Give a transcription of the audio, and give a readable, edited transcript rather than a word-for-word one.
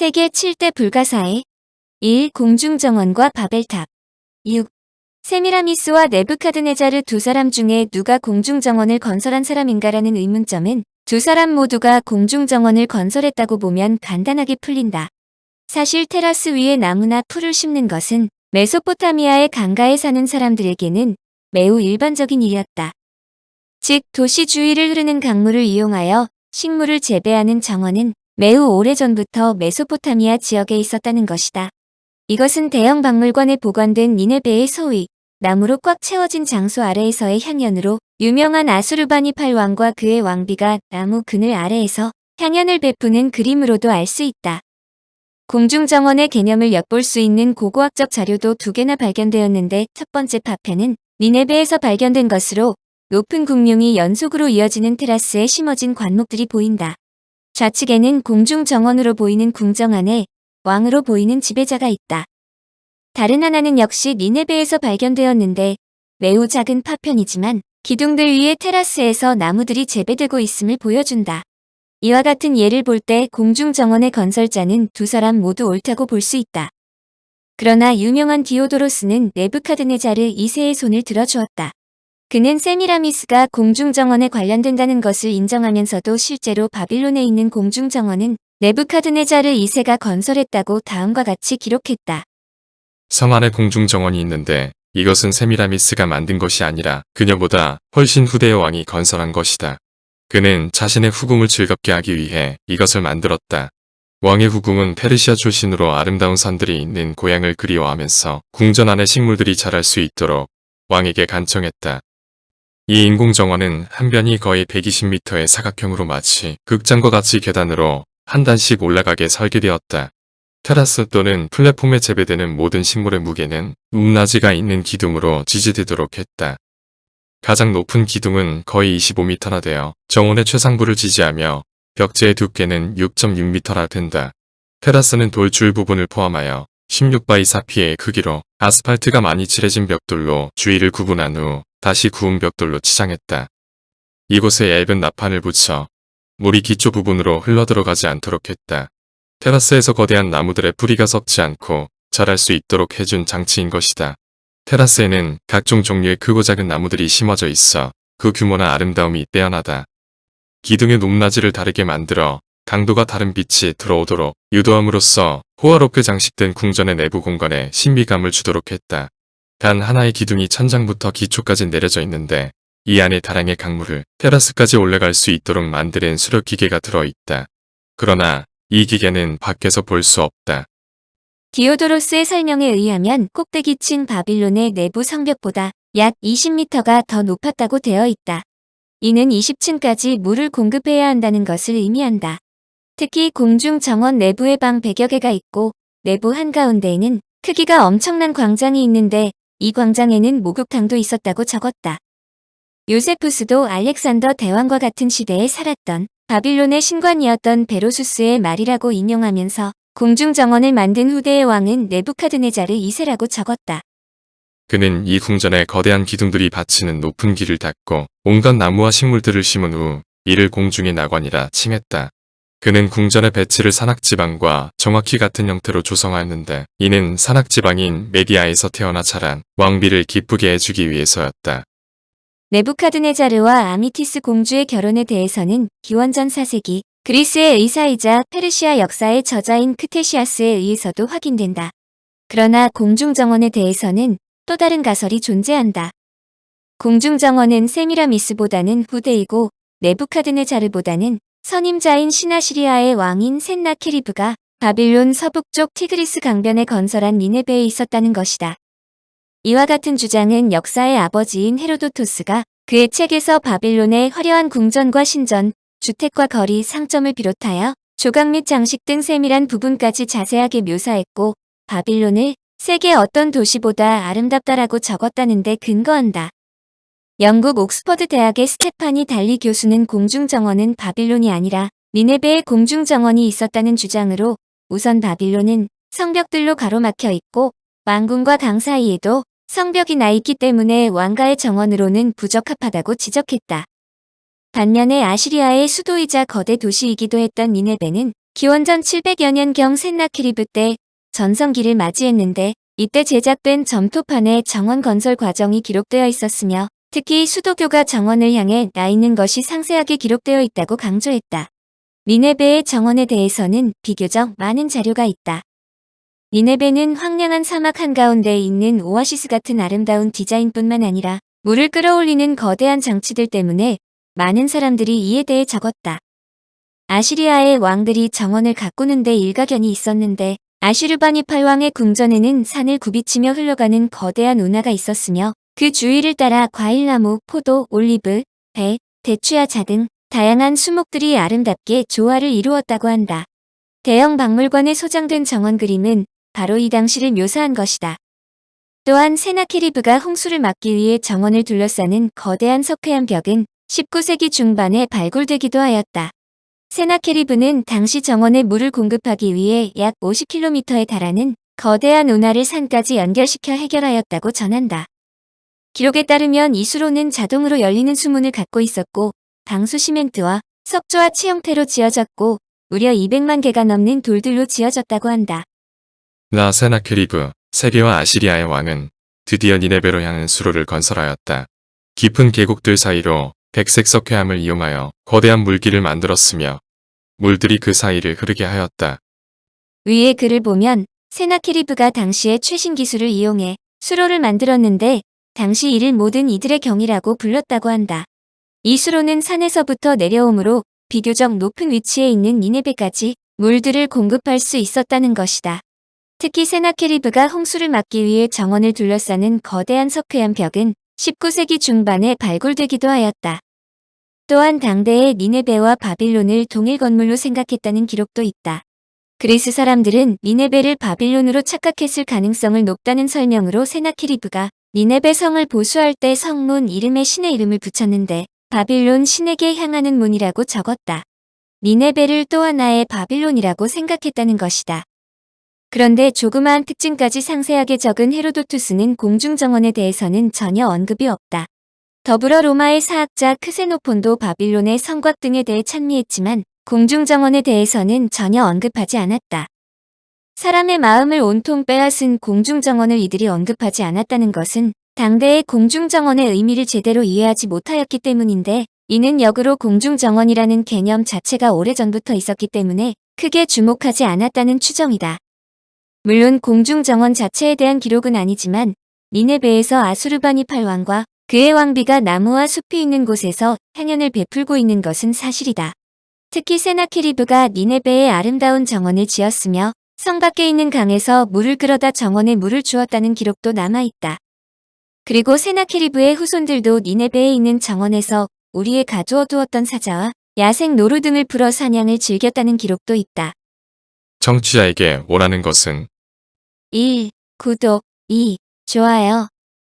세계 7대 불가사의 1. 공중정원과 바벨탑. 6. 세미라미스와 네부카드네자르 두 사람 중에 누가 공중정원을 건설한 사람인가라는 의문점은 두 사람 모두가 공중정원을 건설했다고 보면 간단하게 풀린다. 사실 테라스 위에 나무나 풀을 심는 것은 메소포타미아의 강가에 사는 사람들에게는 매우 일반적인 일이었다. 즉 도시 주위를 흐르는 강물을 이용하여 식물을 재배하는 정원은 매우 오래전부터 메소포타미아 지역에 있었다는 것이다. 이것은 대형 박물관에 보관된 니네베의 소위 나무로 꽉 채워진 장소 아래에서의 향연으로 유명한 아수르바니팔 왕과 그의 왕비가 나무 그늘 아래에서 향연을 베푸는 그림으로도 알 수 있다. 공중정원의 개념을 엿볼 수 있는 고고학적 자료도 두 개나 발견되었는데 첫 번째 파편은 니네베에서 발견된 것으로 높은 궁룡이 연속으로 이어지는 테라스에 심어진 관목들이 보인다. 좌측에는 공중정원으로 보이는 궁정 안에 왕으로 보이는 지배자가 있다. 다른 하나는 역시 니네베에서 발견되었는데 매우 작은 파편이지만 기둥들 위에 테라스에서 나무들이 재배되고 있음을 보여준다. 이와 같은 예를 볼 때 공중정원의 건설자는 두 사람 모두 옳다고 볼 수 있다. 그러나 유명한 디오도로스는 네부카드네자르 2세의 손을 들어주었다. 그는 세미라미스가 공중정원에 관련된다는 것을 인정하면서도 실제로 바빌론에 있는 공중정원은 네부카드네자르 2세가 건설했다고 다음과 같이 기록했다. 성 안에 공중정원이 있는데 이것은 세미라미스가 만든 것이 아니라 그녀보다 훨씬 후대의 왕이 건설한 것이다. 그는 자신의 후궁을 즐겁게 하기 위해 이것을 만들었다. 왕의 후궁은 페르시아 출신으로 아름다운 산들이 있는 고향을 그리워하면서 궁전 안에 식물들이 자랄 수 있도록 왕에게 간청했다. 이 인공정원은 한 변이 거의 120m의 사각형으로 마치 극장과 같이 계단으로 한 단씩 올라가게 설계되었다. 테라스 또는 플랫폼에 재배되는 모든 식물의 무게는 높낮이가 있는 기둥으로 지지되도록 했다. 가장 높은 기둥은 거의 25m나 되어 정원의 최상부를 지지하며 벽체의 두께는 6.6m나 된다. 테라스는 돌줄 부분을 포함하여 16x4피의 크기로 아스팔트가 많이 칠해진 벽돌로 주위를 구분한 후 다시 구운 벽돌로 치장했다. 이곳에 얇은 나판을 붙여 물이 기초 부분으로 흘러들어가지 않도록 했다. 테라스에서 거대한 나무들의 뿌리가 썩지 않고 자랄 수 있도록 해준 장치인 것이다. 테라스에는 각종 종류의 크고 작은 나무들이 심어져 있어 그 규모나 아름다움이 빼어나다. 기둥의 높낮이를 다르게 만들어 강도가 다른 빛이 들어오도록 유도함으로써 호화롭게 장식된 궁전의 내부 공간에 신비감을 주도록 했다. 단 하나의 기둥이 천장부터 기초까지 내려져 있는데 이 안에 다량의 강물을 테라스까지 올라갈 수 있도록 만드는 수력 기계가 들어있다. 그러나 이 기계는 밖에서 볼 수 없다. 디오도로스의 설명에 의하면 꼭대기층 바빌론의 내부 성벽보다 약 20m가 더 높았다고 되어 있다. 이는 20층까지 물을 공급해야 한다는 것을 의미한다. 특히 공중 정원 내부에 방 100여 개가 있고 내부 한가운데에는 크기가 엄청난 광장이 있는데 이 광장에는 목욕탕도 있었다고 적었다. 요세푸스도 알렉산더 대왕과 같은 시대에 살았던 바빌론의 신관이었던 베로수스의 말이라고 인용하면서 공중정원을 만든 후대의 왕은 네부카드네자르 2세라고 적었다. 그는 이 궁전에 거대한 기둥들이 받치는 높은 길을 닫고 온갖 나무와 식물들을 심은 후 이를 공중의 낙원이라 칭했다. 그는 궁전의 배치를 산악지방과 정확히 같은 형태로 조성하였는데 이는 산악지방인 메디아에서 태어나 자란 왕비를 기쁘게 해주기 위해서였다. 네부카드네자르와 아미티스 공주의 결혼에 대해서는 기원전 4세기 그리스의 의사이자 페르시아 역사의 저자인 크테시아스에 의해서도 확인된다. 그러나 공중정원에 대해서는 또 다른 가설이 존재한다. 공중정원은 세미라미스보다는 후대이고 네부카드네자르보다는 선임자인 시나시리아의 왕인 센나케리브가 바빌론 서북쪽 티그리스 강변에 건설한 니네베에 있었다는 것이다. 이와 같은 주장은 역사의 아버지인 헤로도토스가 그의 책에서 바빌론의 화려한 궁전과 신전, 주택과 거리, 상점을 비롯하여 조각 및 장식 등 세밀한 부분까지 자세하게 묘사했고 바빌론을 세계 어떤 도시보다 아름답다라고 적었다는 데 근거한다. 영국 옥스퍼드 대학의 스테파니 달리 교수는 공중정원은 바빌론이 아니라 니네베에 공중정원이 있었다는 주장으로 우선 바빌론은 성벽들로 가로막혀 있고 왕궁과 강 사이에도 성벽이 나 있기 때문에 왕가의 정원으로는 부적합하다고 지적했다. 반면에 아시리아의 수도이자 거대 도시이기도 했던 니네베는 기원전 700여 년경 센나케리브 때 전성기를 맞이했는데 이때 제작된 점토판에 정원 건설 과정이 기록되어 있었으며 특히 수도교가 정원을 향해 나 있는 것이 상세하게 기록되어 있다고 강조했다. 니네베의 정원에 대해서는 비교적 많은 자료가 있다. 니네베는 황량한 사막 한가운데 있는 오아시스 같은 아름다운 디자인뿐만 아니라 물을 끌어올리는 거대한 장치들 때문에 많은 사람들이 이에 대해 적었다. 아시리아의 왕들이 정원을 가꾸는 데 일가견이 있었는데 아슈르바니팔 왕의 궁전에는 산을 굽이치며 흘러가는 거대한 운하가 있었으며 그 주위를 따라 과일나무, 포도, 올리브, 배, 대추야자 등 다양한 수목들이 아름답게 조화를 이루었다고 한다. 대형 박물관에 소장된 정원 그림은 바로 이 당시를 묘사한 것이다. 또한 세나케리브가 홍수를 막기 위해 정원을 둘러싸는 거대한 석회암 벽은 19세기 중반에 발굴되기도 하였다. 세나케리브는 당시 정원에 물을 공급하기 위해 약 50km에 달하는 거대한 운하를 산까지 연결시켜 해결하였다고 전한다. 기록에 따르면 이 수로는 자동으로 열리는 수문을 갖고 있었고 방수 시멘트와 석조와 치 형태로 지어졌고 무려 200만 개가 넘는 돌들로 지어졌다고 한다. 나 세나케리브, 세계와 아시리아의 왕은 드디어 니네베로 향한 수로를 건설하였다. 깊은 계곡들 사이로 백색 석회암을 이용하여 거대한 물길을 만들었으며 물들이 그 사이를 흐르게 하였다. 위의 글을 보면 세나케리브가 당시의 최신 기술을 이용해 수로를 만들었는데 당시 이를 모든 이들의 경이라고 불렀다고 한다. 이 수로는 산에서부터 내려오므로 비교적 높은 위치에 있는 니네베까지 물들을 공급할 수 있었다는 것이다. 특히 세나케리브가 홍수를 막기 위해 정원을 둘러싸는 거대한 석회암 벽은 19세기 중반에 발굴되기도 하였다. 또한 당대의 니네베와 바빌론을 동일 건물로 생각했다는 기록도 있다. 그리스 사람들은 니네베를 바빌론으로 착각했을 가능성을 높다는 설명으로 세나케리브가 니네베 성을 보수할 때 성문 이름에 신의 이름을 붙였는데 바빌론 신에게 향하는 문이라고 적었다. 니네베를 또 하나의 바빌론이라고 생각했다는 것이다. 그런데 조그마한 특징까지 상세하게 적은 헤로도투스는 공중정원에 대해서는 전혀 언급이 없다. 더불어 로마의 사학자 크세노폰도 바빌론의 성곽 등에 대해 찬미했지만 공중정원에 대해서는 전혀 언급하지 않았다. 사람의 마음을 온통 빼앗은 공중정원을 이들이 언급하지 않았다는 것은 당대의 공중정원의 의미를 제대로 이해하지 못하였기 때문인데 이는 역으로 공중정원이라는 개념 자체가 오래전부터 있었기 때문에 크게 주목하지 않았다는 추정이다. 물론 공중정원 자체에 대한 기록은 아니지만 니네베에서 아수르바니팔 왕과 그의 왕비가 나무와 숲이 있는 곳에서 향연을 베풀고 있는 것은 사실이다. 특히 세나케리브가 니네베의 아름다운 정원을 지었으며 성 밖에 있는 강에서 물을 끌어다 정원에 물을 주었다는 기록도 남아있다. 그리고 세나케리브의 후손들도 니네베에 있는 정원에서 우리에 가두어 두었던 사자와 야생 노루 등을 풀어 사냥을 즐겼다는 기록도 있다. 청취자에게 원하는 것은 1. 구독 2. 좋아요